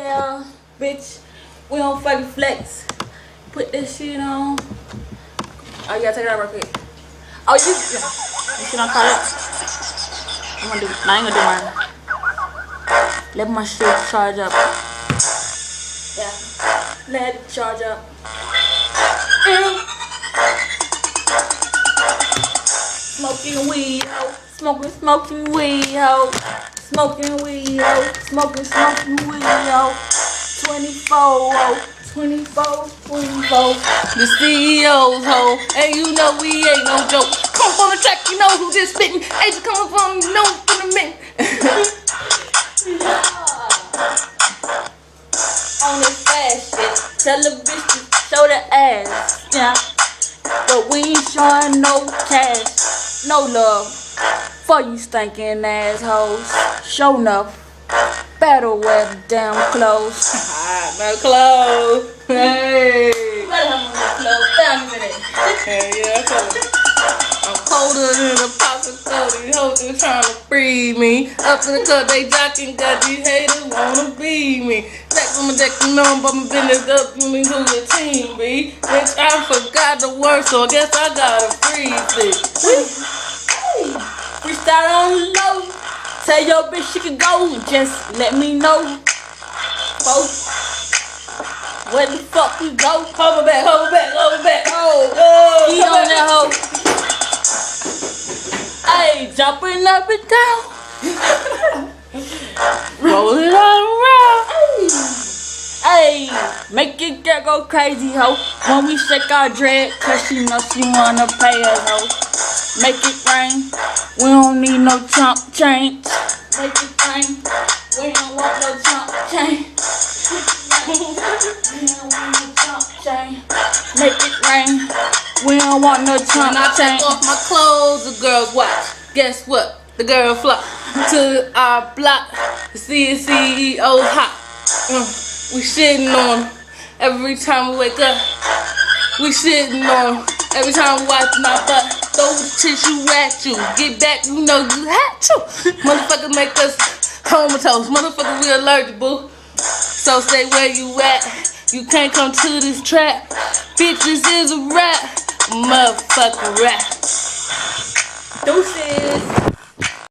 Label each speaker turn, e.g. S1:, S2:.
S1: Yeah, bitch. We don't fucking flex. Put this shit on. Oh, you gotta take it out real quick. Oh, you shit on call up. I ain't gonna do mine. Let my shit charge up. Yeah. Let it charge up. Smoking weed, ho. Smoking weed, ho. Smoking weed, ho. Smoking weed, ho. 24, ho. 24. The c3os, ho. And you know we ain't no joke. Come up on the track, you know who just spitting. Agent coming from, you know, from the man. On this fast shit. Tell the bitch to show the ass. Yeah. But we ain't showing no cash. No love for you stinking assholes. Show enough. Better wear the damn clothes. My clothes. Hey. You better have my clothes. Tell me that. Hey, yeah, I told you. I'm colder than a popsicle. These hoes are trying to free me. Up in the club, they jocking. Got these haters wanna be me. Jack on my jack, you know I'm bumping business up. You mean who your team be? Bitch, I forgot the word, so I guess I gotta freeze it. Freestyle on the low. Tell your bitch she can go. Just let me know. Folks, where the fuck we go? Hold her back. Oh, he on that hoe. Hey, jumping up and down. Roll it all around. Hey, make it girl go crazy, ho. When we shake our dread, cause she know she wanna pay us, ho. Make it rain. We don't need no chump change. Make it rain. We don't want no chump change. We don't want no chump change. Make it rain. We don't want no chump change. When I take off my clothes, the girls watch. Guess what? The girl flock to our block. The c3os hot. We shitting on them. Every time we wake up. We shitting on them. Every time we wipe my butt. Throw the tissue at you. Get back, you know you had to. Motherfucker make us comatose. Motherfucker, we allergic, boo. So stay where you at. You can't come to this trap. Bitch, this is a rap. Motherfucking rap. Deuces.